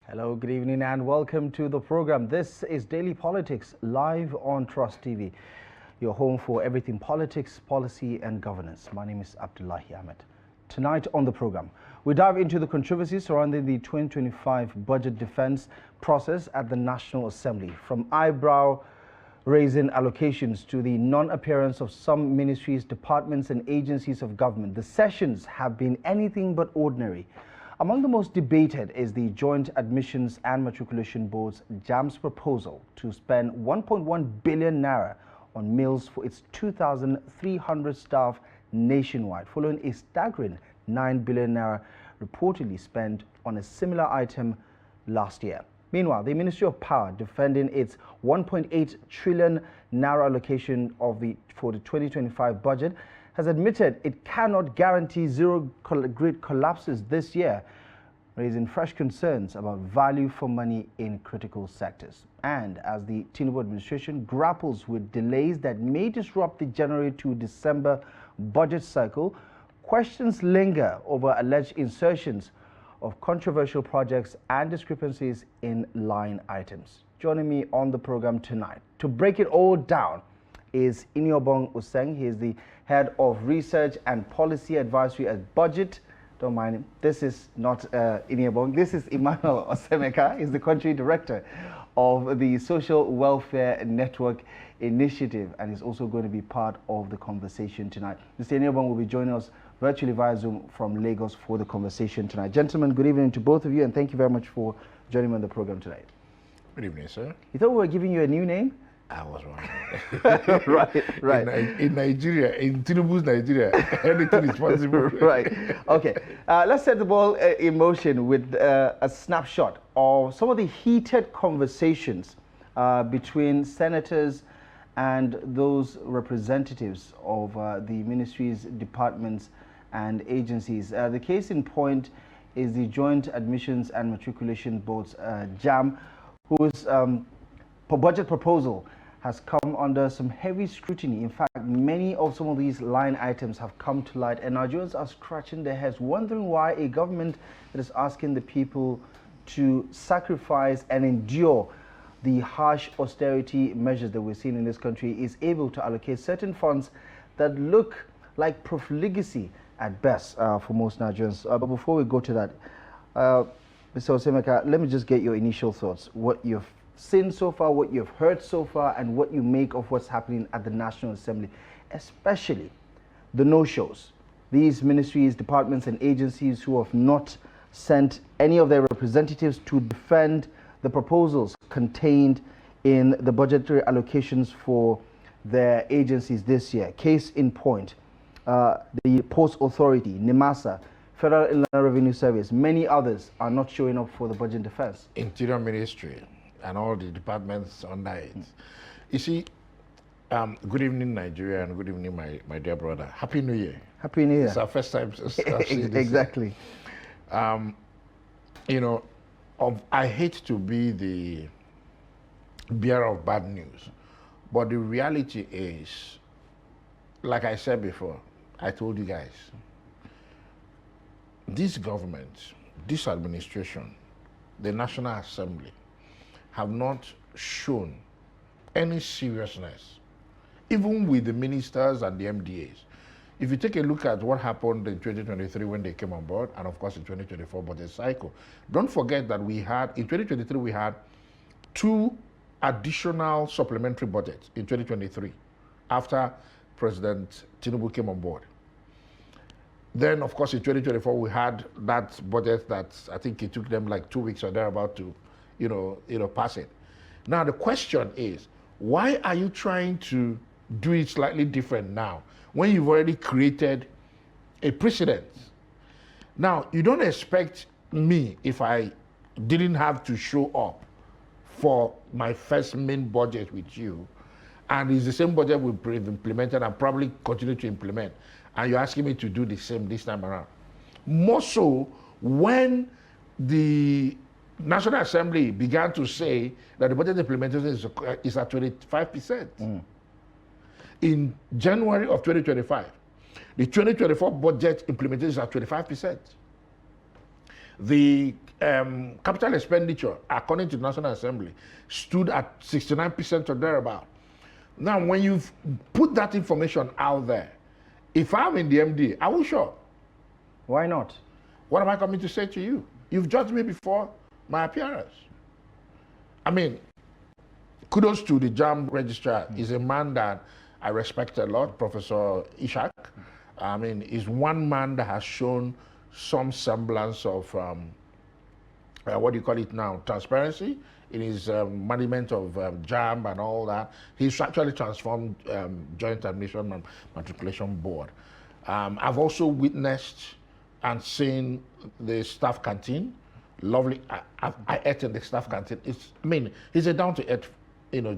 Hello, good evening and welcome to the program. This is Daily Politics live on Trust TV, your home for everything politics, policy and governance. My name is Abdullahi Ahmed. Tonight on the program, we dive into the controversies surrounding the 2025 budget defense process at the National Assembly, from eyebrow-raising allocations to the non-appearance of some ministries, departments and agencies of government. The sessions have been anything but ordinary. Among the most debated is the Joint Admissions and Matriculation Board's JAM's proposal to spend 1.1 billion naira on meals for its 2,300 staff nationwide, following a staggering 9 billion naira reportedly spent on a similar item last year. Meanwhile, the Ministry of Power, defending its 1.8 trillion naira allocation for the 2025 budget, has admitted it cannot guarantee zero grid collapses this year, raising fresh concerns about value for money in critical sectors. And as the Tinubu administration grapples with delays that may disrupt the January to December budget cycle, questions linger over alleged insertions of controversial projects and discrepancies in line items. Joining me on the program tonight to break it all down is Iniobong Usen. He is the head of research and policy advisory at BudgIT. Don't mind him. This is not Iniobong. This is Emmanuel Osemeka. He's the country director of the Social Welfare Network Initiative, and he's also going to be part of the conversation tonight. Mr. Iniobong will be joining us virtually via Zoom from Lagos for the conversation tonight. Gentlemen, good evening to both of you, and thank you very much for joining me on the program tonight. Good evening, sir. You thought we were giving you a new name? I was wrong. right. In Nigeria, in Tinubu's Nigeria, anything is possible. Right. Okay. Let's set the ball in motion with a snapshot of some of the heated conversations between senators and those representatives of the ministries, departments, and agencies. The case in point is the Joint Admissions and Matriculation Board's JAM, whose budget proposal has come under some heavy scrutiny. In fact, many of some of these line items have come to light, and Nigerians are scratching their heads, wondering why a government that is asking the people to sacrifice and endure the harsh austerity measures that we're seeing in this country is able to allocate certain funds that look like profligacy at best for most Nigerians. But before we go to that, Mr. Osemeka, let me just get your initial thoughts. What you've seen so far, what you've heard so far, and what you make of what's happening at the National Assembly, especially the no-shows. These ministries, departments, and agencies who have not sent any of their representatives to defend the proposals contained in the budgetary allocations for their agencies this year. Case in point, the Post Authority, NIMASA, Federal Inland Revenue Service, many others are not showing up for the budget defense. Interior Ministry and all the departments under it. You see, good evening, Nigeria, and good evening, my dear brother. Happy New Year. Happy New Year. It's our first time to see this. Exactly. You know, I hate to be the bearer of bad news, but the reality is, like I said before, I told you guys, this government, this administration, the National Assembly, have not shown any seriousness, even with the ministers and the MDAs. If you take a look at what happened in 2023 when they came on board, and of course in 2024 budget cycle, don't forget that we had, in 2023, we had 2 additional supplementary budgets in 2023 after President Tinubu came on board. Then, of course, in 2024, we had that budget that I think it took them like 2 weeks or thereabout to, pass it. Now, the question is, why are you trying to do it slightly different now when you've already created a precedent? Now, you don't expect me, if I didn't have to show up for my first main budget with you, and it's the same budget we've implemented and probably continue to implement, and you're asking me to do the same this time around. More so when the National Assembly began to say that the budget implementation is at 25%. In January of 2025, the 2024 budget implementation is at 25%. The capital expenditure, according to the National Assembly, stood at 69% or thereabout. Now, when you've put that information out there, if I'm in the MD, I will show. Why not? What am I coming to say to you? You've judged me before my appearance. I mean, kudos to the JAM registrar. He's a man that I respect a lot, Professor Ishak. I mean, he's one man that has shown some semblance of, what do you call it now, transparency in his management of JAM and all that. He's actually transformed Joint Admission and Matriculation Board. I've also witnessed and seen the staff canteen. Lovely. I ate in the staff canteen. He's a down-to-earth,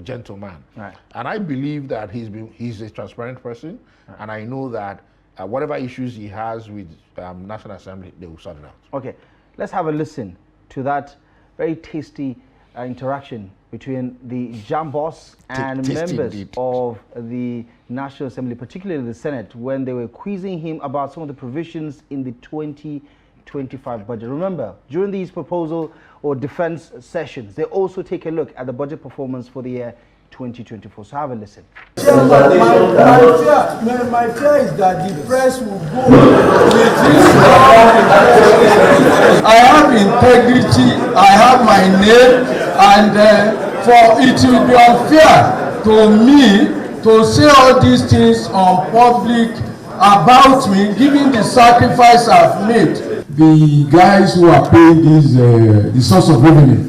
gentleman. Right. And I believe that he's a transparent person, right. And I know that whatever issues he has with National Assembly, they will sort it out. Okay, let's have a listen to that very tasty interaction between the JAM boss and members of the National Assembly, particularly the Senate, when they were quizzing him about some of the provisions in the 2025 budget. Remember, during these proposal or defense sessions, they also take a look at the budget performance for the year 2024. So have a listen. My fear is that the press will go with this. I have integrity, I have my name, and for it will be unfair to me to say all these things on public about me, given the sacrifice I've made. The guys who are paying this, the source of revenue,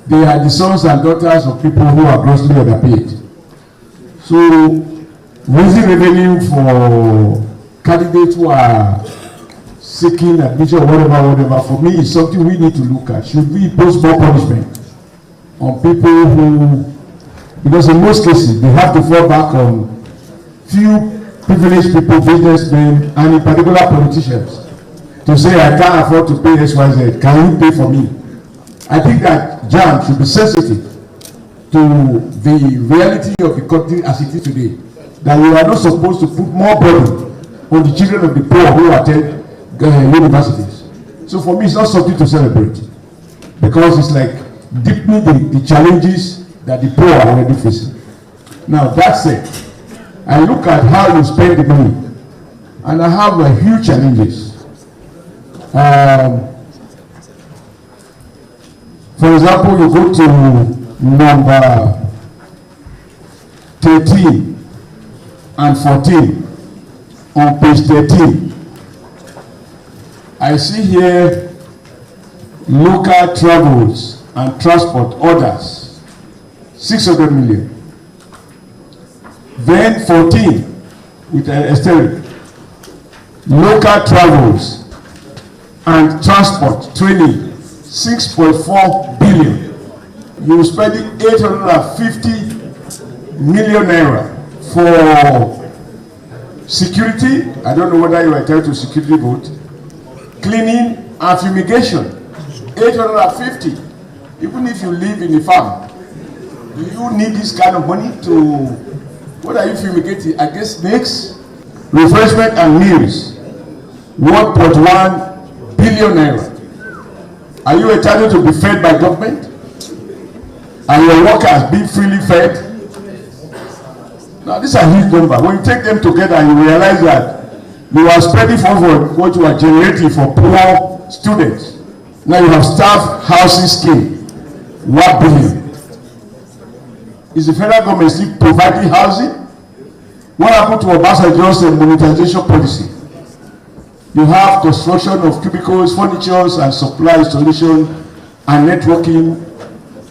they are the sons and daughters of people who are grossly underpaid. So, raising revenue for candidates who are seeking admission, whatever, for me is something we need to look at. Should we impose more punishment on people who, because in most cases, they have to fall back on few privileged people, businessmen, and in particular politicians, to say, I can't afford to pay XYZ, can you pay for me? I think that JAM should be sensitive to the reality of the country as it is today, that we are not supposed to put more burden on the children of the poor who attend universities. So for me, it's not something to celebrate, because it's like deepening the challenges that the poor are already facing. Now, that said, I look at how you spend the money, and I have huge challenges. For example, you go to number 13 and 14 on page 13. I see here local travels and transport orders, 600 million. Then 14 with Esther, local travels and transport training, 6.4 billion. You're spending 850 million naira for security. I don't know whether you are entitled to security vote. Cleaning and fumigation, 850. Even if you live in a farm, do you need this kind of money to, what are you fumigating? I guess snakes. Refreshment and meals, 1.1 billion naira. Are you entitled to be fed by government? Are your workers being freely fed? Now, these are huge numbers. When you take them together, you realize that you are spending for what you are generating for poor students. Now you have staff housing scheme, 1 billion. Is the federal government still providing housing? What happened to Obasanjo's monetization policy? You have construction of cubicles, furniture, and supply installation and networking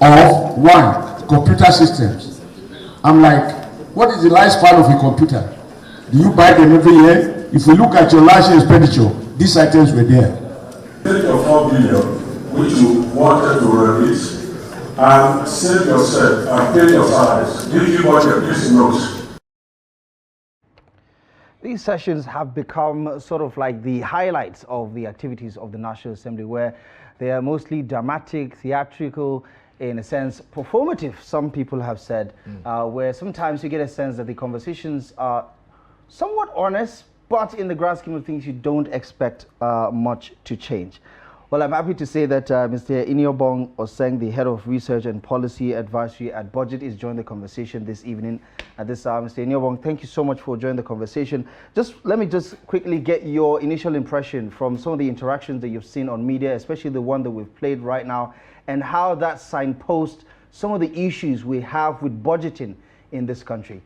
of computer systems. I'm like, what is the lifespan of a computer? Do you buy them every year? If we look at your last year expenditure, these items were there. Take your 4 billion, which you wanted to release, and save yourself and pay your salaries. Give you what your business knows. These sessions have become sort of like the highlights of the activities of the National Assembly, where they are mostly dramatic, theatrical, in a sense, performative, some people have said, where sometimes you get a sense that the conversations are somewhat honest, but in the grand scheme of things, you don't expect much to change. Well, I'm happy to say that Mr. Iniobong Osemeka, the head of research and policy advisory at BudgIT, is joining the conversation this evening at this hour. Mr. Iniobong, thank you so much for joining the conversation. Let me quickly get your initial impression from some of the interactions that you've seen on media, especially the one that we've played right now, and how that signposts some of the issues we have with budgeting in this country.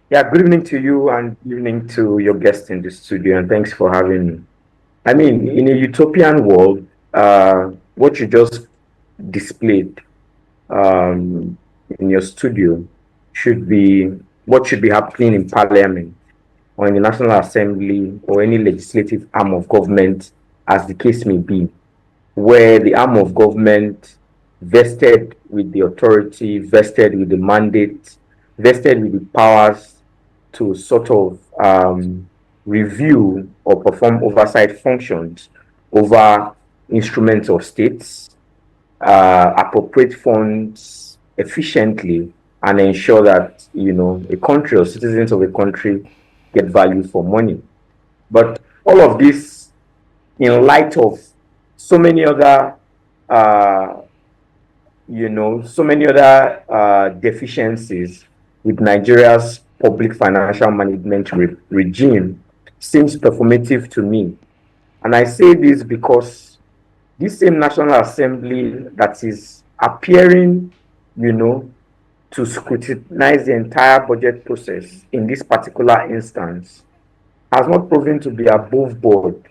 Yeah, good evening to you and good evening to your guests in the studio, and thanks for having me. I mean, in a utopian world, what you just displayed in your studio should be what should be happening in Parliament or in the National Assembly or any legislative arm of government, as the case may be, where the arm of government vested with the authority, vested with the mandate, vested with the powers to sort of review or perform oversight functions over instruments of states, appropriate funds efficiently, and ensure that, you know, a country or citizens of a country get value for money. But all of this in light of so many other deficiencies with Nigeria's public financial management regime seems performative to me. And I say this because this same National Assembly that is appearing, you know, to scrutinize the entire budget process in this particular instance has not proven to be above board.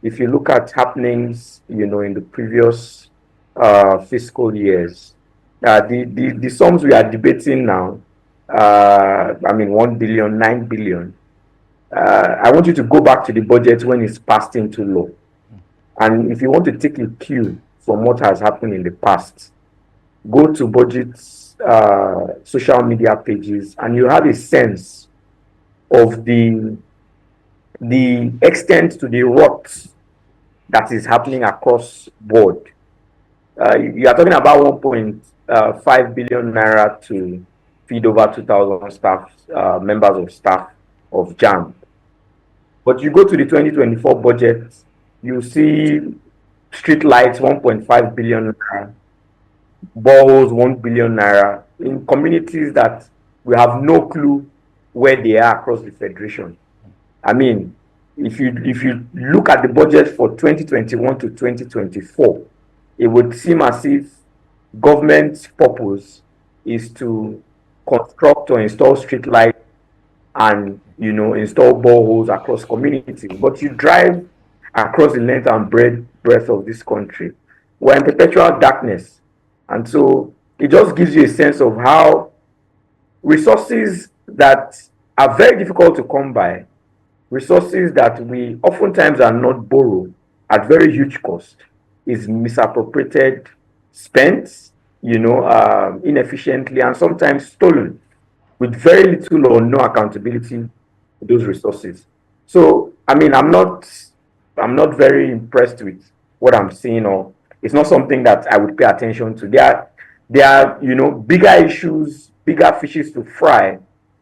If you look at happenings, you know, in the previous fiscal years, the sums we are debating now, I mean, 1 billion, 9 billion. I want you to go back to the budget when it's passed into law. And if you want to take a cue from what has happened in the past, go to BudgIT's social media pages and you have a sense of the extent to the rot that is happening across board. You are talking about 1.5 billion naira to feed over 2,000 staff, members of staff of JAM. But you go to the 2024 budget, you see street lights 1.5 billion naira, boreholes 1 billion naira in communities that we have no clue where they are across the federation. I mean, if you look at the budget for 2021 to 2024, it would seem as if government's purpose is to construct or install street lights and, you know, install boreholes across communities. But you drive across the length and breadth of this country, we're in perpetual darkness. And so it just gives you a sense of how resources that are very difficult to come by, resources that we oftentimes are not borrowed at very huge cost, is misappropriated, spent, you know, inefficiently, and sometimes stolen with very little or no accountability for those resources. So, I mean, I'm not very impressed with what I'm seeing, or it's not something that I would pay attention to. There are, you know, bigger issues, bigger fishes to fry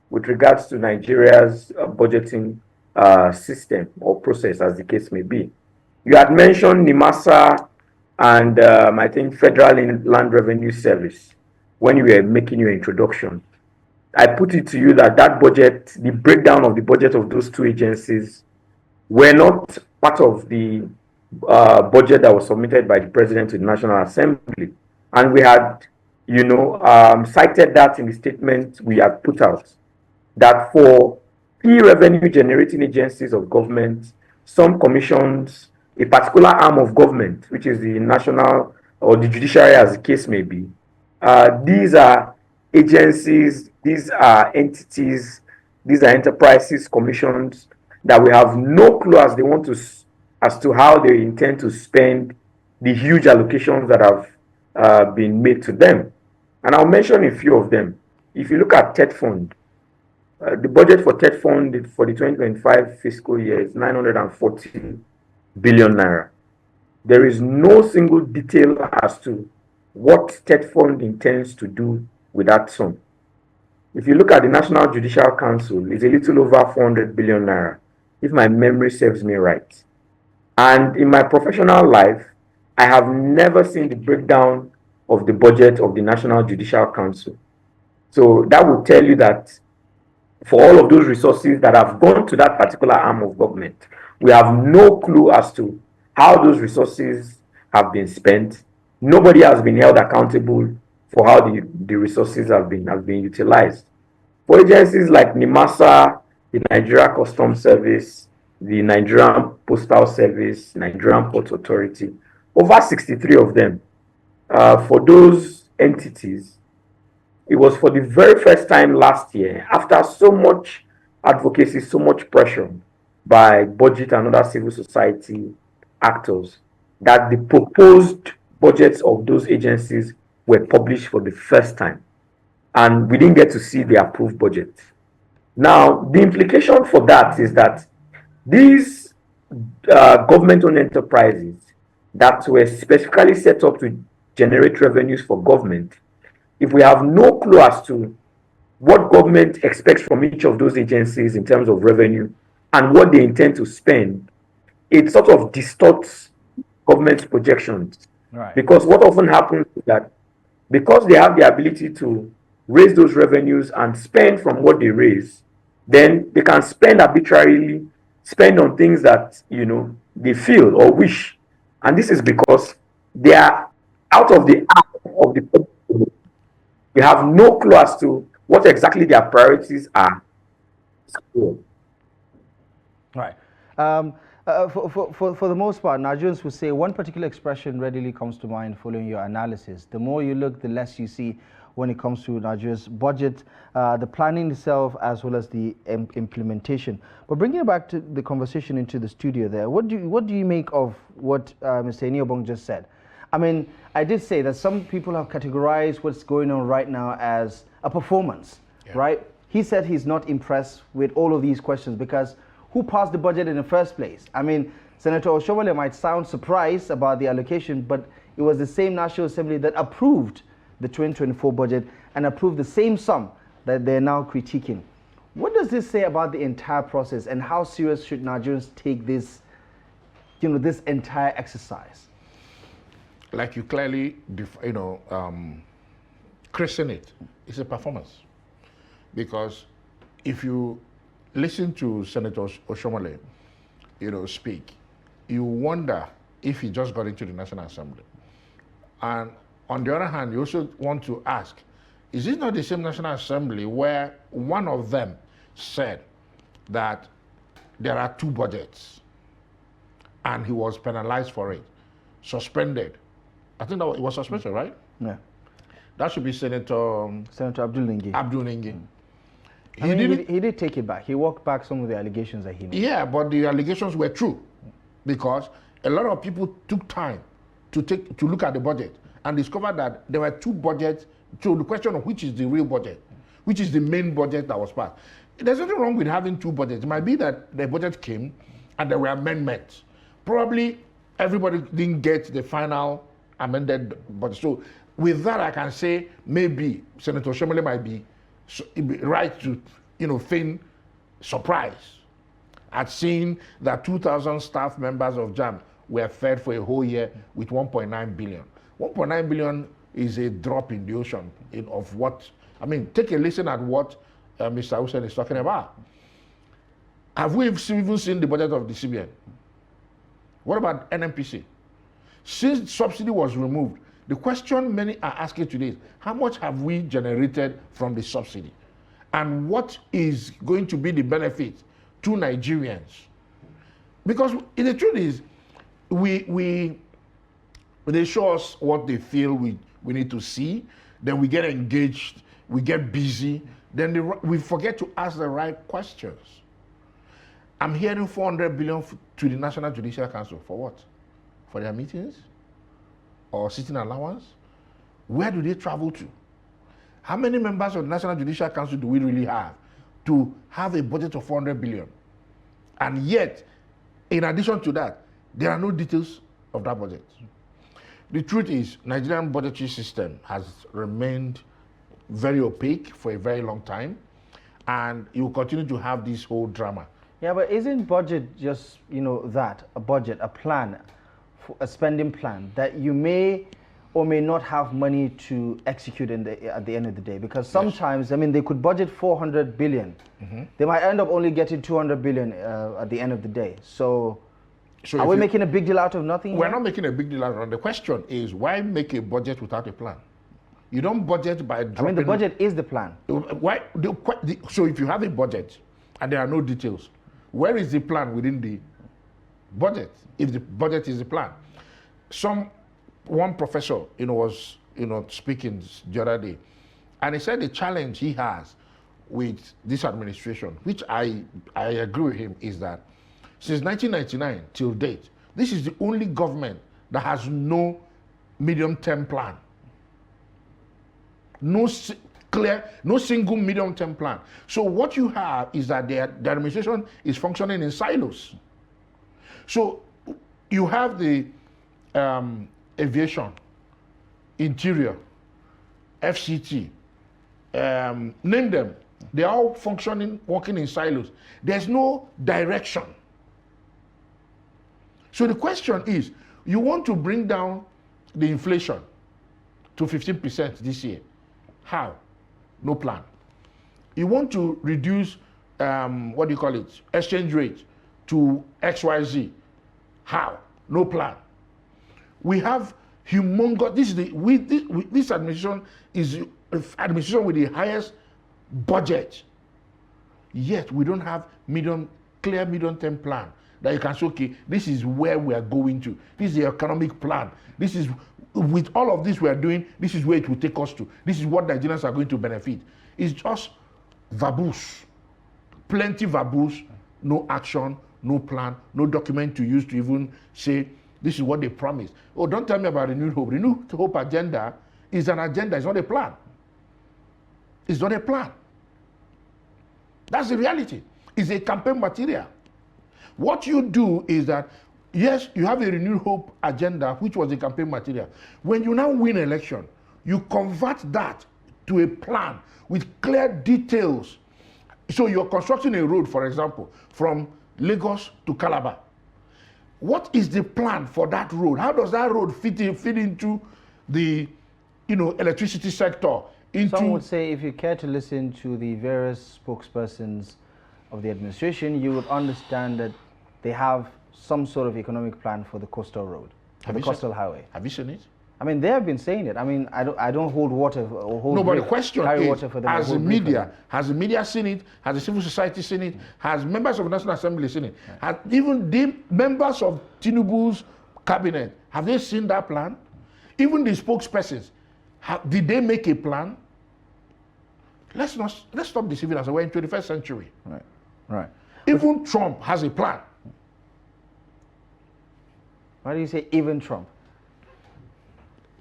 with regards to Nigeria's budgeting system or process, as the case may be. You had mentioned NIMASA and I think Federal Land Revenue Service when you were making your introduction. I put it to you that budget, the breakdown of the budget of those two agencies, were not part of the budget that was submitted by the President to the National Assembly. And we had, you know, cited that in the statement we had put out, that for key revenue generating agencies of government, some commissions, a particular arm of government, which is the national or the judiciary, as the case may be, these are agencies, these are entities, these are enterprises, commissions that we have no clue as to how they intend to spend the huge allocations that have been made to them. And I'll mention a few of them. If you look at TED Fund, the budget for TED Fund for the 2025 fiscal year is 940 billion naira. There is no single detail as to what TED Fund intends to do with that sum. If you look at the National Judicial Council, it's a little over 400 billion naira, if my memory serves me right. And in my professional life, I have never seen the breakdown of the budget of the National Judicial Council. So that will tell you that for all of those resources that have gone to that particular arm of government, we have no clue as to how those resources have been spent. Nobody has been held accountable for how the resources have been utilized. For agencies like NIMASA, the Nigeria Customs Service, the Nigerian Postal Service, Nigerian Port Authority, over 63 of them, for those entities, it was for the very first time last year, after so much advocacy, so much pressure by BudgIT and other civil society actors, that the proposed budgets of those agencies were published for the first time. And we didn't get to see the approved budget. Now, the implication for that is that these government-owned enterprises that were specifically set up to generate revenues for government, if we have no clue as to what government expects from each of those agencies in terms of revenue and what they intend to spend, it sort of distorts government's projections. Right. Because what often happens is that because they have the ability to raise those revenues and spend from what they raise, then they can spend arbitrarily, spend on things that, you know, they feel or wish. And this is because they are out of the act of the public. We have no clue as to what exactly their priorities are. Right. For the most part, Nigerians will say one particular expression readily comes to mind following your analysis. The more you look, the less you see when it comes to Nigeria's budget, the planning itself, as well as the implementation. But bringing it back to the conversation into the studio there, what do you make of what Mr. Iniobong just said? I mean, I did say that some people have categorized what's going on right now as a performance, right? He said he's not impressed with all of these questions because who passed the budget in the first place? I mean, Senator Osemeka might sound surprised about the allocation, but it was the same National Assembly that approved the 2024 budget and approved the same sum that they're now critiquing. What does this say about the entire process, and how serious should Nigerians take this, you know, this entire exercise? Like you clearly, christen it. It's a performance. Because if you listen to Senator Osemeka, speak, you wonder if he just got into the National Assembly. And on the other hand, you also want to ask, is this not the same National Assembly where one of them said that there are two budgets and he was penalized for it, suspended? I think that it was suspension, right? Yeah. That should be Senator Abdullahi. He did take it back. He walked back some of the allegations that he made. Yeah, but the allegations were true because a lot of people took time to look at the budget and discovered that there were two budgets. So the question of which is the real budget, which is the main budget that was passed. There's nothing wrong with having two budgets. It might be that the budget came and there were amendments. Probably everybody didn't get the final amended budget. So with that, I can say maybe Senator Osemeka might be right to, feign surprise at seeing that 2,000 staff members of JAM were fed for a whole year with 1.9 billion. 1.9 billion is a drop in the ocean of what, take a listen at what Mr. Usen is talking about. Have we even seen the budget of the CBN? What about NNPC? Since subsidy was removed, the question many are asking today is, how much have we generated from the subsidy? And what is going to be the benefit to Nigerians? Because the truth is, they show us what they feel we need to see, then we get engaged, we get busy, then we forget to ask the right questions. I'm hearing 400 billion to the National Judicial Council. For what? For their meetings? Or sitting allowance? Where do they travel to? How many members of the National Judicial Council do we really have to have a budget of 400 billion? And yet, in addition to that, there are no details of that budget. The truth is, Nigerian budgetary system has remained very opaque for a very long time, and you will continue to have this whole drama Yeah, but isn't budget just, that, a budget, a plan, a spending plan that you may or may not have money to execute at the end of the day? Because sometimes, they could budget 400 billion. They might end up only getting 200 billion at the end of the day. So are we making a big deal out of nothing? We're not making a big deal out of it. The question is, why make a budget without a plan? You don't budget by dropping... the budget is the plan. Why? So if you have a budget and there are no details, where is the plan within the budget? If the budget is the plan. One professor, was, speaking the other day, and he said the challenge he has with this administration, which I agree with him, is that since 1999 till date, this is the only government that has no medium-term plan. No single medium-term plan. So what you have is that the administration is functioning in silos. So you have the aviation, interior, FCT, name them. They're all functioning, working in silos. There's no direction. So the question is, you want to bring down the inflation to 15% this year. How? No plan. You want to reduce, exchange rate to XYZ. How? No plan. We have humongous, this administration is administration with the highest budget. Yet we don't have clear medium-term plan that you can say, okay, this is where we are going to. This is the economic plan. This is, with all of this we are doing, this is where it will take us to. This is what Nigerians are going to benefit. It's just verbose. Plenty verbose, no action, no plan, no document to use to even say, this is what they promised. Oh, don't tell me about Renewed Hope. Renewed Hope agenda is an agenda, it's not a plan. It's not a plan. That's the reality. It's a campaign material. What you do is that, yes, you have a Renewed Hope agenda, which was a campaign material. When you now win an election, you convert that to a plan with clear details. So you're constructing a road, for example, from Lagos to Calabar. What is the plan for that road? How does that road fit into the, electricity sector? Some would say, if you care to listen to the various spokespersons of the administration, you would understand that they have some sort of economic plan for the coastal road, the coastal highway. Have you seen it? They have been saying it. I don't hold water or hold. No, but the question is, water for them, has the media seen it? Has the civil society seen it? Has members of the National Assembly seen it? Has even the members of Tinubu's cabinet, have they seen that plan? Even the spokespersons, did they make a plan? Let's stop deceiving us. We're in 21st century. Right. Even Trump has a plan. Why do you say even Trump?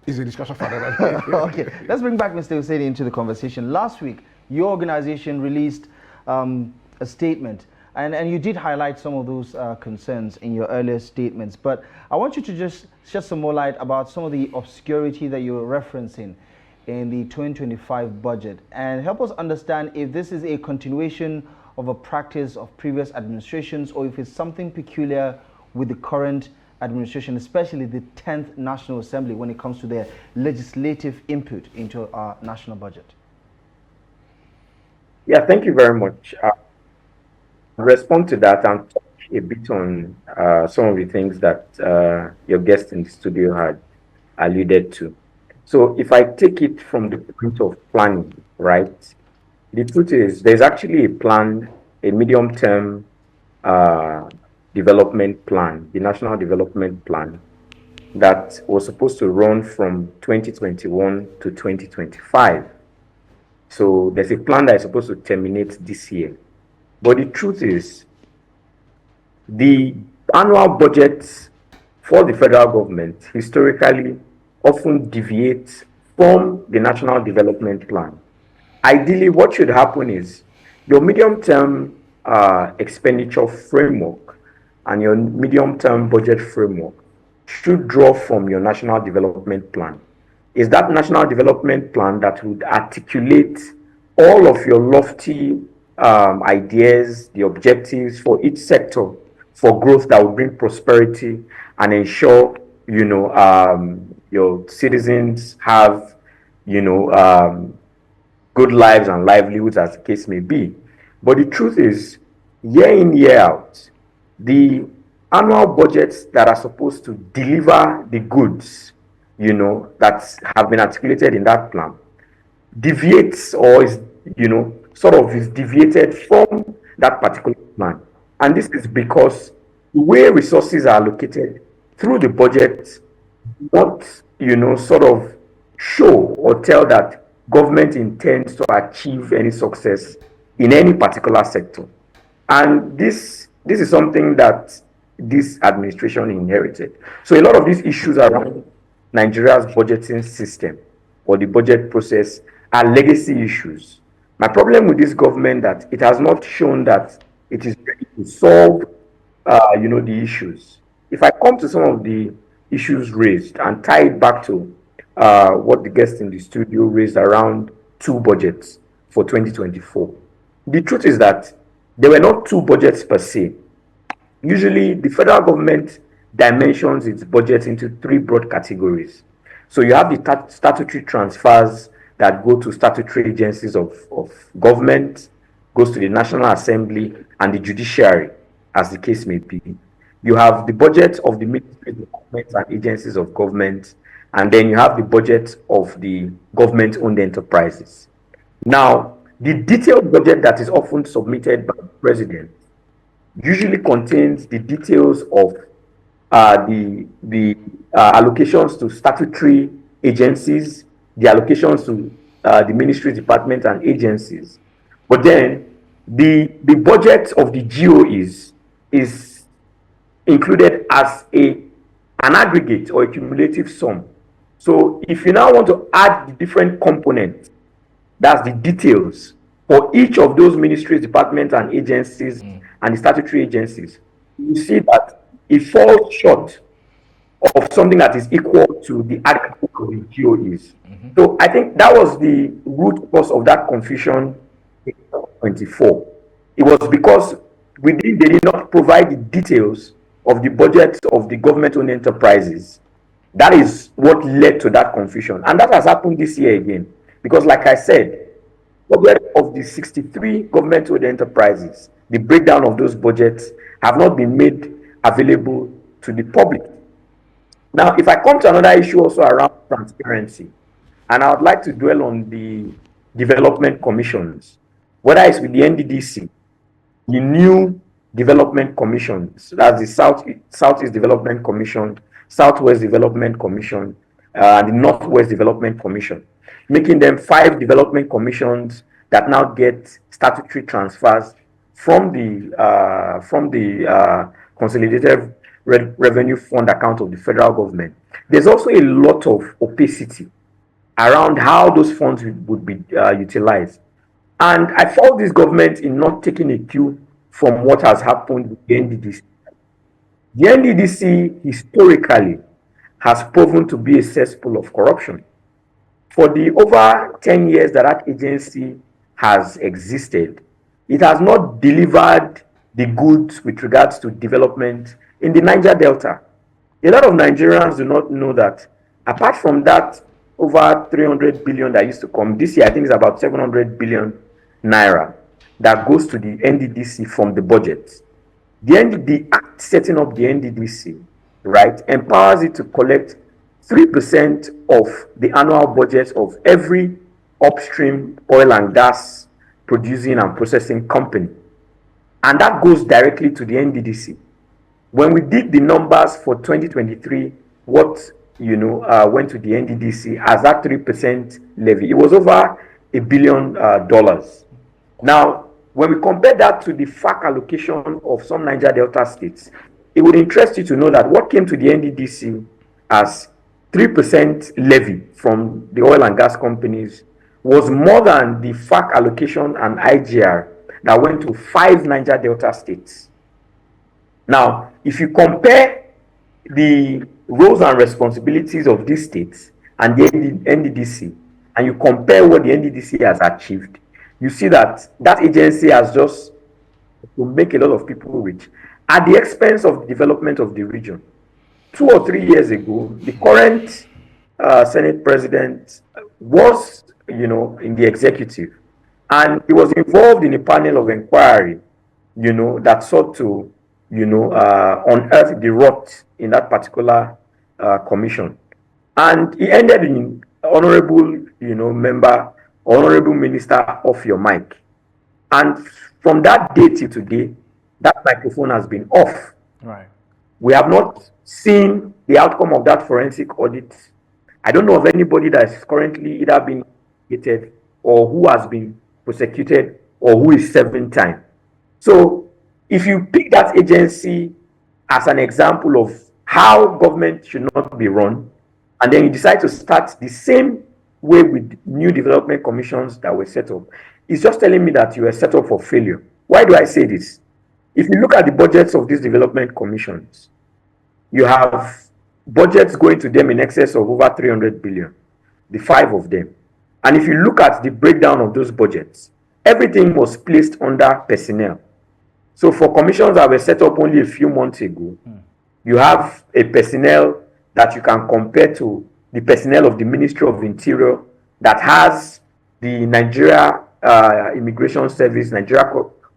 Is a discussion for another day. Okay, let's bring back Mr. Usen into the conversation. Last week, your organization released a statement, and you did highlight some of those concerns in your earlier statements, but I want you to just shed some more light about some of the obscurity that you're referencing in the 2025 budget, and help us understand if this is a continuation of a practice of previous administrations, or if it's something peculiar with the current administration, especially the 10th National Assembly, when it comes to their legislative input into our national budget. Yeah, thank you very much. I'll respond to that and talk a bit on some of the things that your guest in the studio had alluded to. So if I take it from the point of planning, right, the truth is there's actually a plan, a medium-term development plan, the National Development Plan, that was supposed to run from 2021 to 2025. So there's a plan that is supposed to terminate this year. But the truth is, the annual budgets for the federal government historically often deviate from the National Development Plan. Ideally, what should happen is your medium-term expenditure framework and your medium-term budget framework should draw from your National Development Plan. Is that National Development Plan that would articulate all of your lofty ideas, the objectives for each sector for growth that will bring prosperity and ensure, your citizens have, good lives and livelihoods, as the case may be. But the truth is, year in, year out, the annual budgets that are supposed to deliver the goods, that have been articulated in that plan, deviates or is, sort of is deviated from that particular plan. And this is because the way resources are allocated through the budget, not, sort of show or tell that government intends to achieve any success in any particular sector. And this is something that this administration inherited. So a lot of these issues around Nigeria's budgeting system or the budget process are legacy issues. My problem with this government that it has not shown that it is ready to solve, the issues. If I come to some of the issues raised and tie it back to what the guest in the studio raised around two budgets for 2024, the truth is that there were not two budgets per se. Usually, the federal government dimensions its budget into three broad categories. So you have the statutory transfers that go to statutory agencies of government, goes to the National Assembly and the judiciary, as the case may be. You have the budget of the ministries, departments, and agencies of government, and then you have the budget of the government-owned enterprises. Now, the detailed budget that is often submitted by the president usually contains the details of the allocations to statutory agencies, the allocations to the ministry, departments, and agencies. But then the budget of the GOEs is included as an aggregate or a cumulative sum. So if you now want to add the different components, that's the details for each of those ministries, departments, and agencies, and the statutory agencies, you see that it falls short of something that is equal to the aggregate of the GOEs. So I think that was the root cause of that confusion in 2024. It was because they did not provide the details of the budget of the government-owned enterprises. That is what led to that confusion. And that has happened this year again. Because like I said, budget of the 63 government-owned enterprises, the breakdown of those budgets have not been made available to the public. Now, if I come to another issue also around transparency, and I would like to dwell on the development commissions, whether it's with the NDDC, the new development commissions, that's the Southeast Development Commission, Southwest Development Commission, and the Northwest Development Commission, making them 5 development commissions that now get statutory transfers from the Consolidated Revenue Fund account of the federal government. There's also a lot of opacity around how those funds would be utilized. And I fault this government in not taking a cue from what has happened with the NDDC. The NDDC historically has proven to be a cesspool of corruption. For the over 10 years that that agency has existed, it has not delivered the goods with regards to development in the Niger Delta. A lot of Nigerians do not know that apart from that over 300 billion that used to come, this year I think it's about 700 billion naira that goes to the NDDC from the budget. The act setting up the NDDC, right, empowers it to collect 3% of the annual budget of every upstream oil and gas producing and processing company. And that goes directly to the NDDC. When we did the numbers for 2023, what went to the NDDC as that 3% levy, it was over $1 billion. Now, when we compare that to the FAC allocation of some Niger Delta states, it would interest you to know that what came to the NDDC as 3% levy from the oil and gas companies was more than the FAC allocation and IGR that went to 5 Niger Delta states. Now, if you compare the roles and responsibilities of these states and the NDDC, and you compare what the NDDC has achieved, you see that that agency has just to make a lot of people rich at the expense of the development of the region. 2 or 3 years ago, the current Senate president was, in the executive, and he was involved in a panel of inquiry, that sought to, unearth the rot in that particular commission. And he ended in honorable, member, honorable minister off your mic. And from that day till today, that microphone has been off. Right. We have not seen the outcome of that forensic audit. I don't know of anybody that is currently either being investigated or who has been prosecuted or who is serving time. So if you pick that agency as an example of how government should not be run, and then you decide to start the same way with new development commissions that were set up, it's just telling me that you were set up for failure. Why do I say this? If you look at the budgets of these development commissions, you have budgets going to them in excess of over 300 billion, the 5 of them. And if you look at the breakdown of those budgets, everything was placed under personnel. So for commissions that were set up only a few months ago, you have a personnel that you can compare to the personnel of the Ministry of Interior that has the Nigeria Immigration Service, Nigeria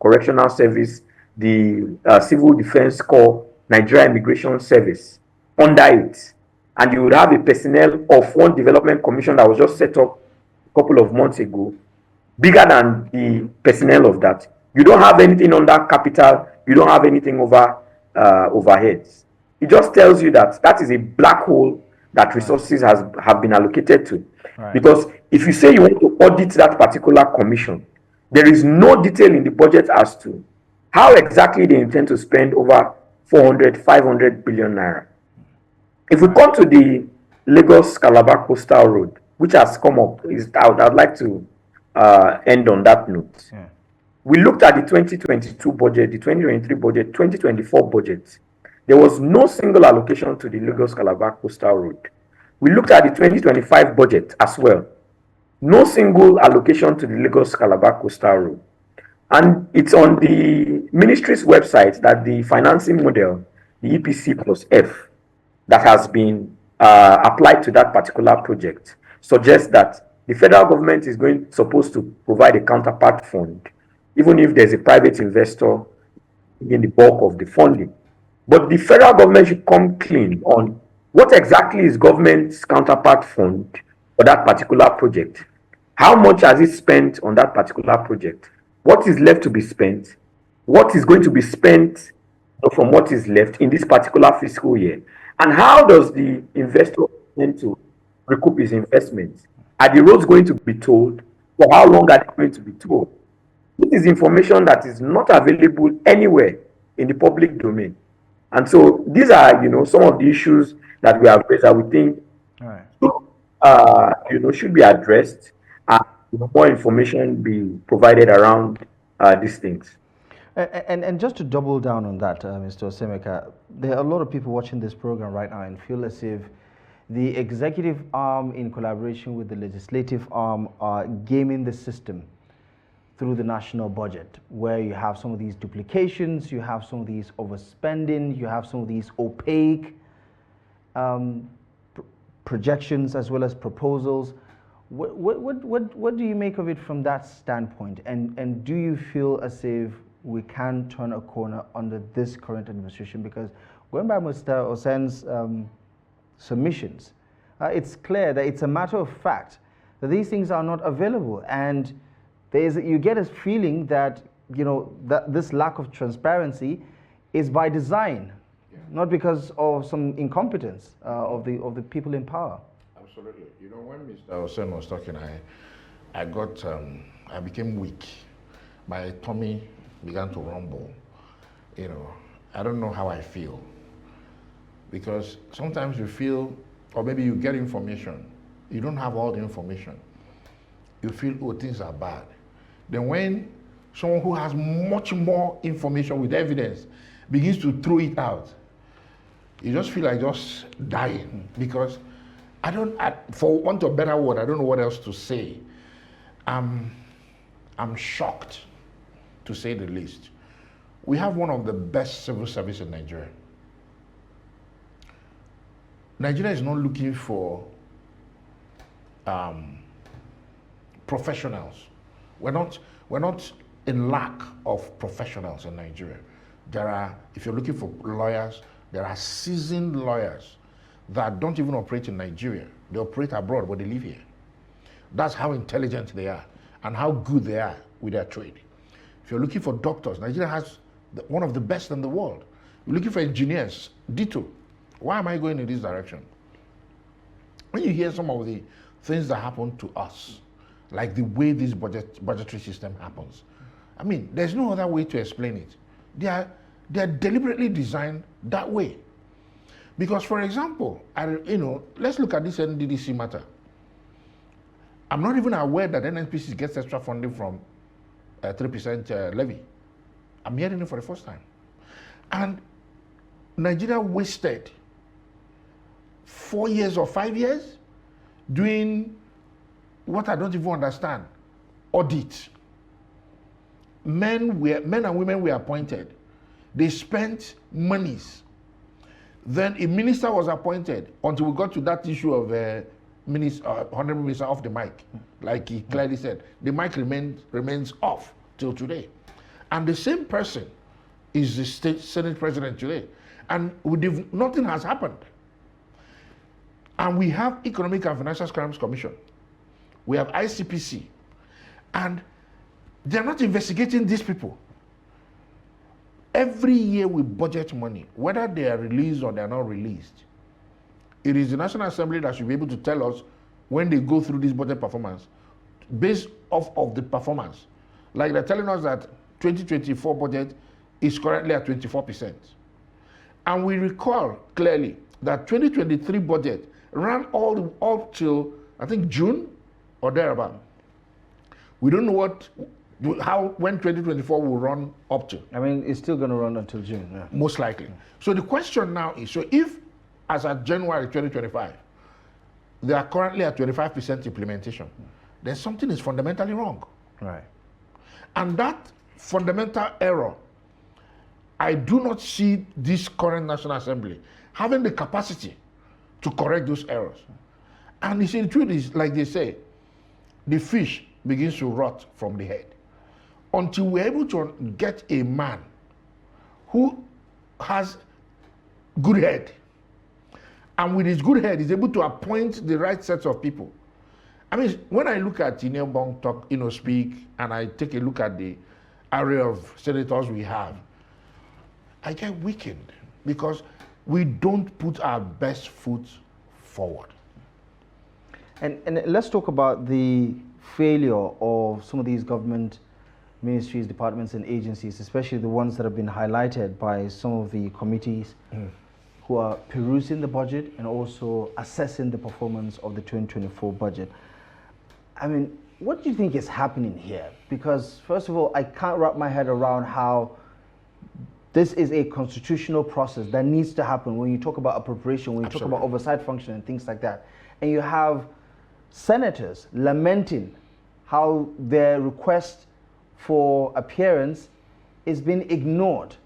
Correctional Service, the Civil Defense Corps, Nigeria Immigration Service under it. And you would have a personnel of one development commission that was just set up a couple of months ago, bigger than the personnel of that. You don't have anything under capital, you don't have anything over overheads. It just tells you that that is a black hole that resources have been allocated to. Right. Because if you say you want to audit that particular commission, there is no detail in the budget as to how exactly they intend to spend over 400, 500 billion naira. If we come to the Lagos-Calabar Coastal Road, which has come up, I'd like to end on that note. Yeah. We looked at the 2022 budget, the 2023 budget, 2024 budget. There was no single allocation to the Lagos-Calabar Coastal Road. We looked at the 2025 budget as well. No single allocation to the Lagos-Calabar Coastal Road. And it's on the ministry's website that the financing model, the EPC plus F, that has been applied to that particular project, suggests that the federal government is supposed to provide a counterpart fund, even if there's a private investor in the bulk of the funding. But the federal government should come clean on what exactly is government's counterpart fund for that particular project. How much has it spent on that particular project? What is left to be spent? What is going to be spent from what is left in this particular fiscal year? And how does the investor intend to recoup his investments? Are the roads going to be tolled? For how long are they going to be tolled? This is information that is not available anywhere in the public domain. And so these are, some of the issues that we have raised that we think should be addressed, and more information be provided around these things. And just to double down on that, Mr. Osemeka, there are a lot of people watching this program right now and feel as if the executive arm in collaboration with the legislative arm are gaming the system through the national budget, where you have some of these duplications, you have some of these overspending, you have some of these opaque projections as well as proposals. What do you make of it from that standpoint? And do you feel as if we can turn a corner under this current administration? Because going by Mr. Osen's submissions, it's clear that it's a matter of fact that these things are not available, and you get a feeling that that this lack of transparency is by design, not because of some incompetence of the people in power. Absolutely. When Mr. Usen was talking, I became weak. My tummy began to rumble. I don't know how I feel, because sometimes you feel, or maybe you get information, you don't have all the information. You feel, oh, things are bad. Then when someone who has much more information with evidence begins to throw it out, you just feel like just dying, because for want of a better word, I don't know what else to say. I'm I'm shocked, to say the least. We have one of the best civil service in Nigeria. Nigeria is not looking for professionals. We're not in lack of professionals in Nigeria. If you're looking for lawyers, there are seasoned lawyers that don't even operate in Nigeria. They operate abroad, but they live here. That's how intelligent they are and how good they are with their trade. If you're looking for doctors, Nigeria has one of the best in the world. You're looking for engineers, ditto. Why am I going in this direction? When you hear some of the things that happen to us, like the way this budgetary system happens, I mean, there's no other way to explain it. They are deliberately designed that way. Because, for example, let's look at this NDDC matter. I'm not even aware that NNPC gets extra funding from 3% levy. I'm hearing it for the first time. And Nigeria wasted 4 years or 5 years doing what I don't even understand, audit. Men and women were appointed. They spent monies. Then a minister was appointed until we got to that issue of honorable minister off the mic. Like he clearly said, the mic remains off till today. And the same person is the state Senate president today. And nothing has happened. And we have Economic and Financial Crimes Commission. We have ICPC. And they're not investigating these people. Every year we budget money, whether they are released or they are not released. It is the National Assembly that should be able to tell us when they go through this budget performance, based off of the performance. Like they're telling us that 2024 budget is currently at 24%. And we recall clearly that 2023 budget ran all up till, I think, June or thereabout. We don't know when 2024 will run up to. I mean, it's still going to run until June. Yeah. Most likely. So the question now is, so if, as of January 2025, they are currently at 25% implementation, then something is fundamentally wrong. Right. And that fundamental error, I do not see this current National Assembly having the capacity to correct those errors. And you see, the truth is, like they say, the fish begins to rot from the head. Until we're able to get a man who has good head, and with his good head is able to appoint the right sets of people. I mean, when I look at Iniobong talk, speak, and I take a look at the array of senators we have, I get weakened because we don't put our best foot forward. And let's talk about the failure of some of these government ministries, departments, and agencies, especially the ones that have been highlighted by some of the committees who are perusing the budget and also assessing the performance of the 2024 budget. I mean, what do you think is happening here? Because, first of all, I can't wrap my head around how this is a constitutional process that needs to happen when you talk about appropriation, when you talk about oversight function and things like that. And you have senators lamenting how their request for appearance is being ignored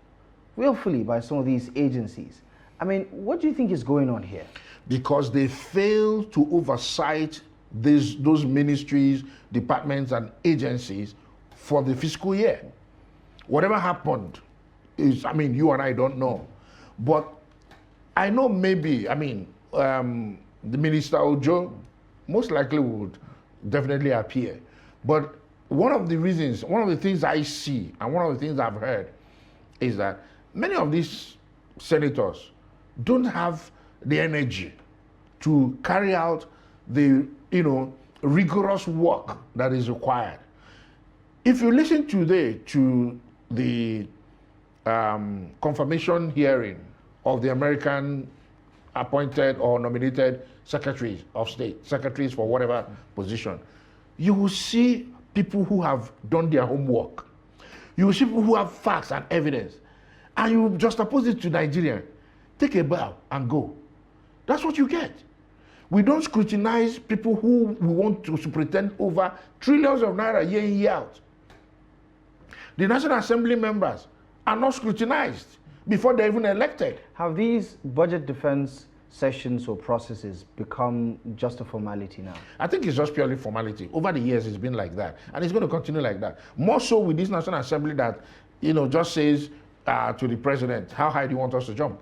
willfully by some of these agencies. I mean, what do you think is going on here? Because they fail to oversight those ministries, departments, and agencies for the fiscal year. Whatever happened is, you and I don't know. But I know maybe, the Minister Ojo most likely would definitely appear. But one of the things I see, and one of the things I've heard, is that many of these senators don't have the energy to carry out the rigorous work that is required. If you listen today to the confirmation hearing of the American appointed or nominated secretaries of state, secretaries for whatever position, you will see people who have done their homework. You will see people who have facts and evidence. And you juxtapose it to Nigeria. Take a bow and go. That's what you get. We don't scrutinize people who we want to pretend over trillions of naira year in, year out. The National Assembly members are not scrutinized before they're even elected. Have these budget defense sessions or processes become just a formality now? I think it's just purely formality. Over the years, it's been like that, and it's going to continue like that. More so with this National Assembly that, just says to the president, how high do you want us to jump?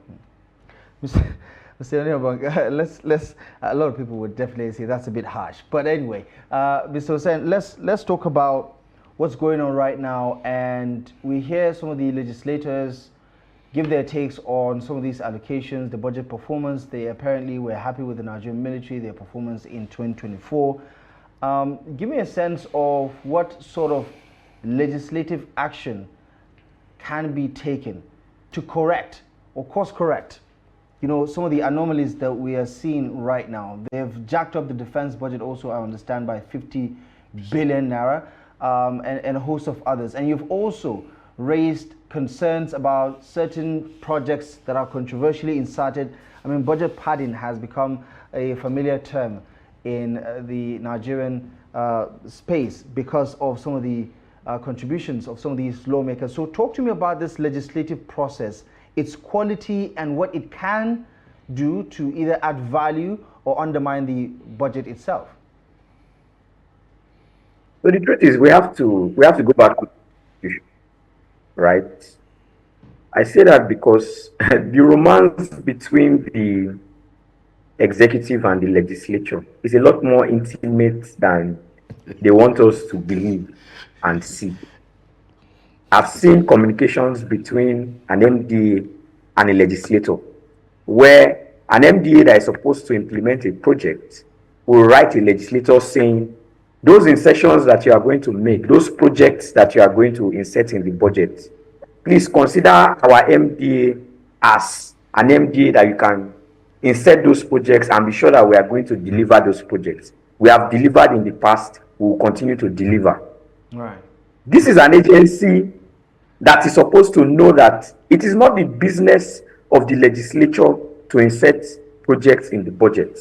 Mr. Iniobong, let's. A lot of people would definitely say that's a bit harsh, but anyway, Mr. Usen, let's talk about what's going on right now, and we hear some of the legislators give their takes on some of these allocations, the budget performance. They apparently were happy with the Nigerian military, their performance in 2024. Give me a sense of what sort of legislative action can be taken to correct or course correct, some of the anomalies that we are seeing right now. They've jacked up the defense budget also, I understand, by 50 billion naira, and a host of others. And you've also raised concerns about certain projects that are controversially inserted. I mean, budget padding has become a familiar term in the Nigerian space because of some of the contributions of some of these lawmakers. So talk to me about this legislative process, its quality, and what it can do to either add value or undermine the budget itself. So the truth is, we have to go back to the Constitution, right? I say that because the romance between the executive and the legislature is a lot more intimate than they want us to believe and see. I've seen communications between an MDA and a legislator, where an MDA that is supposed to implement a project will write a legislator saying, those insertions that you are going to make, those projects that you are going to insert in the budget, please consider our MDA as an MDA that you can insert those projects and be sure that we are going to deliver those projects. We have delivered in the past, we will continue to deliver. Right. This is an agency that is supposed to know that it is not the business of the legislature to insert projects in the budget.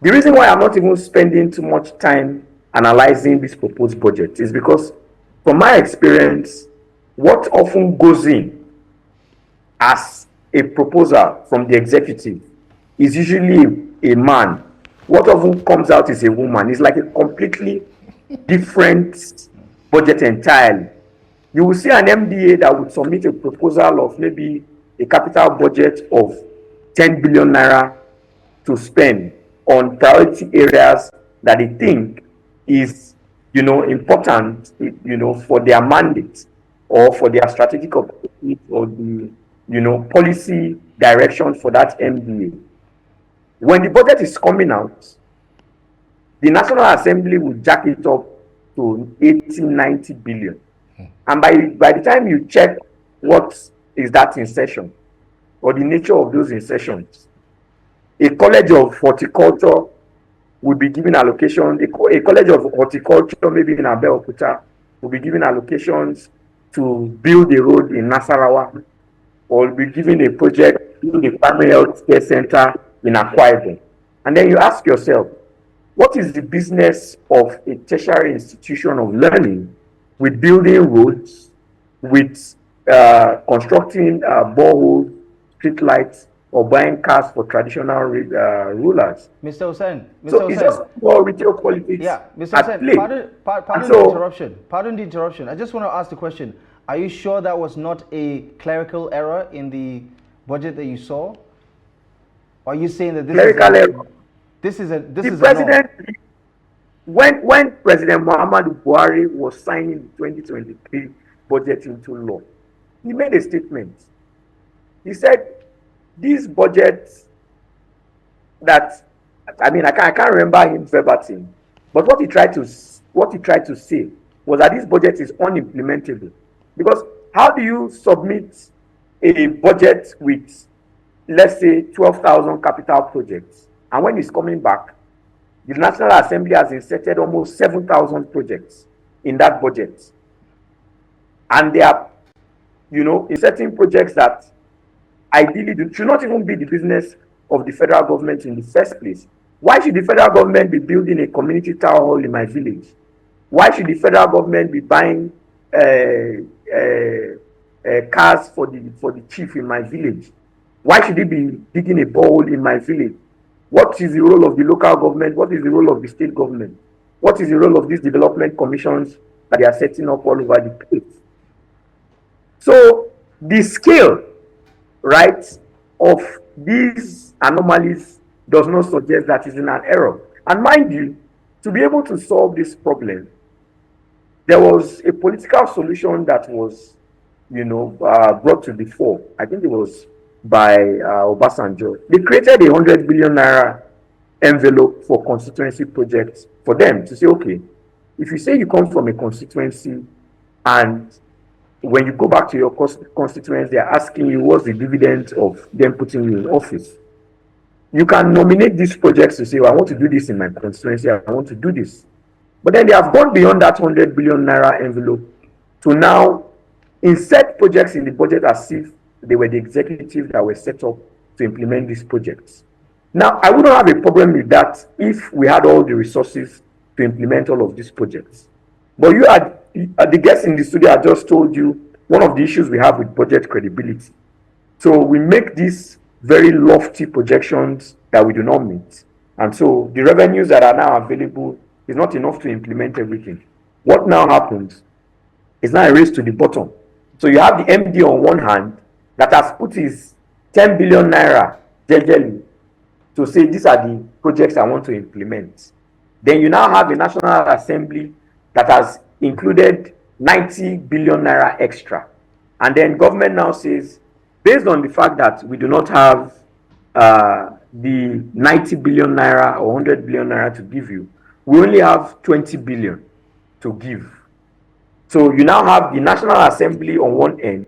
The reason why I'm not even spending too much time analyzing this proposed budget is because, from my experience, what often goes in as a proposal from the executive is usually a man. What often comes out is a woman. It's like a completely different budget entirely. You will see an MDA that would submit a proposal of maybe a capital budget of 10 billion naira to spend on priority areas that they think is, important, for their mandate or for their strategic objective or the, policy direction for that MDA. When the budget is coming out, the National Assembly will jack it up to 80, 90 billion. And by the time you check what is that insertion or the nature of those insertions, a college of horticulture will be given allocation. A college of horticulture, maybe in Abeokuta, will be given allocations to build a road in Nasarawa, or will be given a project to build a primary health care center in Akwa Ibom. And then you ask yourself, what is the business of a tertiary institution of learning with building roads, with constructing boreholes, street lights, or buying cars for traditional rulers? Mr. Usen, So it's just more retail politics. Yeah, Mr. Usen, pardon the interruption. Pardon the interruption. I just want to ask the question. Are you sure that was not a clerical error in the budget that you saw? Or are you saying that this clerical error? This is The president, when President Muhammadu Buhari was signing the 2023 budget into law, he made a statement. He said, these budgets that, I can't remember him verbatim, but what he tried to say was that this budget is unimplementable. Because how do you submit a budget with, let's say, 12,000 capital projects, and when it's coming back, the National Assembly has inserted almost 7,000 projects in that budget, and they are, inserting projects that ideally should not even be the business of the federal government in the first place. Why should the federal government be building a community town hall in my village? Why should the federal government be buying cars for the chief in my village? Why should he be digging a borehole in my village? What is the role of the local government? What is the role of the state government? What is the role of these development commissions that they are setting up all over the place? So the scale, right, of these anomalies does not suggest that it's in an error. And mind you, to be able to solve this problem, there was a political solution that was, brought to the fore. I think it was by Obasanjo. They created a 100 billion naira envelope for constituency projects for them to say, okay, if you say you come from a constituency and when you go back to your constituents, they are asking you what's the dividend of them putting you in office. You can nominate these projects to say, I want to do this in my constituency, I want to do this. But then they have gone beyond that 100 billion naira envelope to now insert projects in the budget as if they were the executive that were set up to implement these projects. Now, I wouldn't have a problem with that if we had all the resources to implement all of these projects. But the guests in the studio, I just told you one of the issues we have with budget credibility. So we make these very lofty projections that we do not meet. And so the revenues that are now available is not enough to implement everything. What now happens is now a race to the bottom. So you have the MD on one hand that has put his 10 billion naira jejely to say these are the projects I want to implement. Then you now have a National Assembly that has included 90 billion naira extra. And then government now says, based on the fact that we do not have the 90 billion naira or 100 billion naira to give you, we only have 20 billion to give. So you now have the National Assembly on one end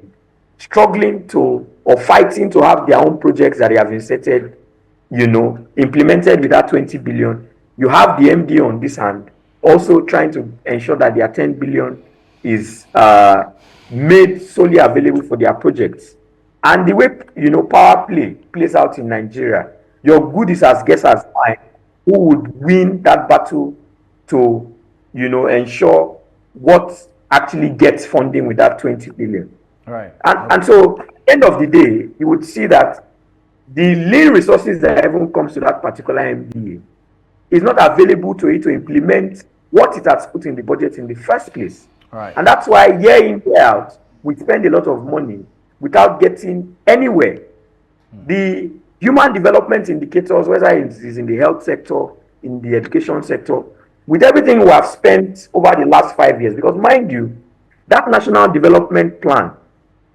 struggling to or fighting to have their own projects that they have inserted, implemented with that 20 billion. You have the MD on this hand also trying to ensure that their 10 billion is made solely available for their projects. And the way, power play plays out in Nigeria, your good is as guess as mine who would win that battle to, ensure what actually gets funding with that 20 billion. Right. And so, at the end of the day, you would see that the lean resources that even comes to that particular MDA is not available to it to implement what it has put in the budget in the first place. Right. And that's why year in, year out, we spend a lot of money without getting anywhere. The human development indicators, whether it is in the health sector, in the education sector, with everything we have spent over the last 5 years, because mind you, that national development plan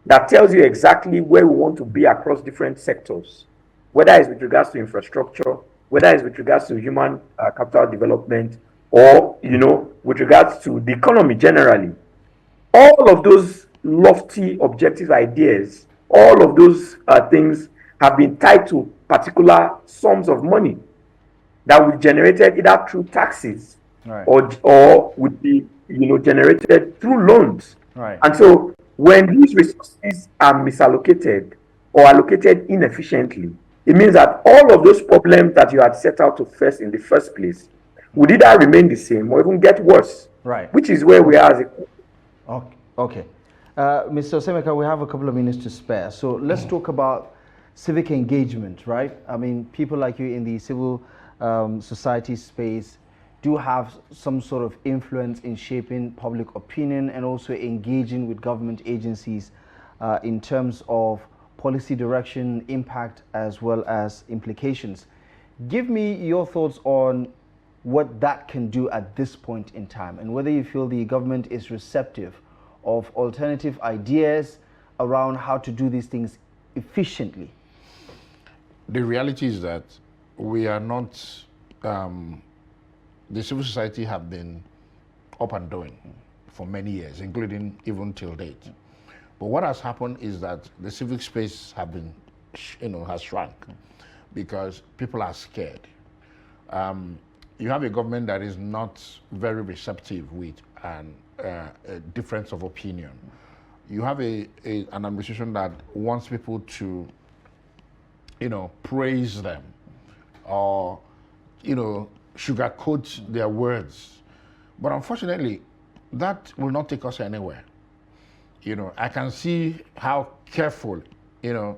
that tells you exactly where we want to be across different sectors, whether it's with regards to infrastructure, whether it's with regards to human capital development, or, with regards to the economy generally, all of those lofty objective ideas, all of those things have been tied to particular sums of money that will be generated either through taxes, right, or would be generated through loans. Right. And so when these resources are misallocated or allocated inefficiently, it means that all of those problems that you had set out to face in the first place would either remain the same or even get worse. Right. Which is where we are as a... Okay. Mr. Osemeka, we have a couple of minutes to spare. So let's talk about civic engagement, right? I mean, people like you in the civil society space do have some sort of influence in shaping public opinion and also engaging with government agencies in terms of policy direction, impact, as well as implications. Give me your thoughts on what that can do at this point in time and whether you feel the government is receptive of alternative ideas around how to do these things efficiently. The reality is that we are not, the civil society have been up and doing for many years, including even till date. But what has happened is that the civic space have been, has shrunk because people are scared. You have a government that is not very receptive with a difference of opinion. You have an administration that wants people to, praise them or, sugarcoat their words. But unfortunately, that will not take us anywhere. You know, I can see how careful, you know,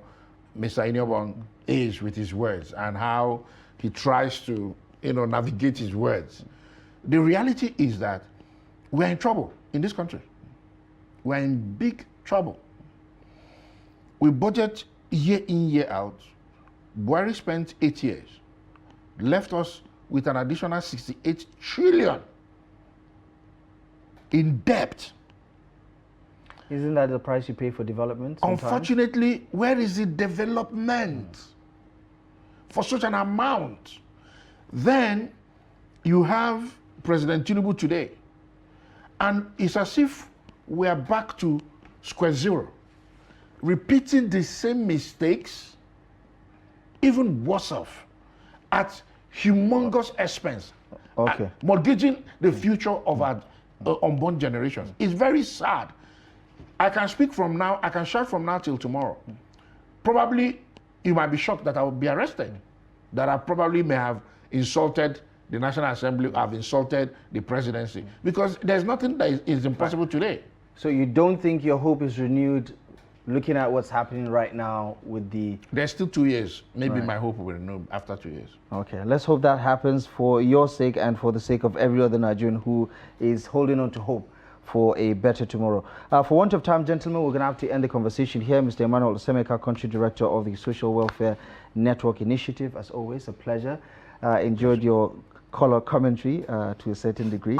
Mr. Iniobong is with his words and how he tries to, you know, navigate his words. The reality is that we're in trouble in this country. We're in big trouble. We budget year in, year out. Buhari spent 8 years, left us with an additional 68 trillion in debt. Isn't that the price you pay for development sometimes? Unfortunately, where is the development for such an amount? Then you have President Tinubu today, and it's as if we are back to square zero, repeating the same mistakes, even worse off, at humongous expense, mortgaging the future of our unborn generations. It's very sad. I can speak from now, I can shout from now till tomorrow. Probably you might be shocked that I will be arrested, that I probably may have insulted the National Assembly, have insulted the presidency, because there's nothing that is impossible today. So you don't think your hope is renewed looking at what's happening right now with the... There's still 2 years. Maybe my hope will be renewed after 2 years. Okay, let's hope that happens for your sake and for the sake of every other Nigerian who is holding on to hope for a better tomorrow. For want of time, gentlemen, we're going to have to end the conversation here. Mr. Emmanuel Osemeka, Country Director of the Social Welfare Network Initiative. As always, a pleasure. Enjoyed your color commentary to a certain degree.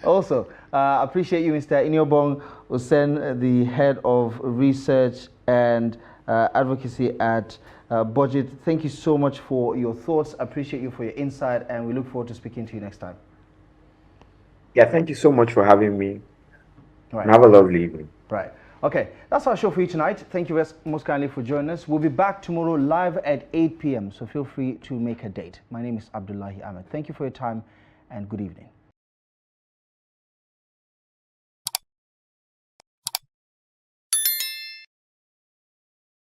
Also, appreciate you, Mr. Iniobong Usen, the Head of Research and Advocacy at BudgIT. Thank you so much for your thoughts. Appreciate you for your insight, and we look forward to speaking to you next time. Yeah, thank you so much for having me. Right. And have a lovely evening. Right. Okay, that's our show for you tonight. Thank you most kindly for joining us. We'll be back tomorrow live at 8 p.m. So feel free to make a date. My name is Abdullahi Ahmed. Thank you for your time and good evening.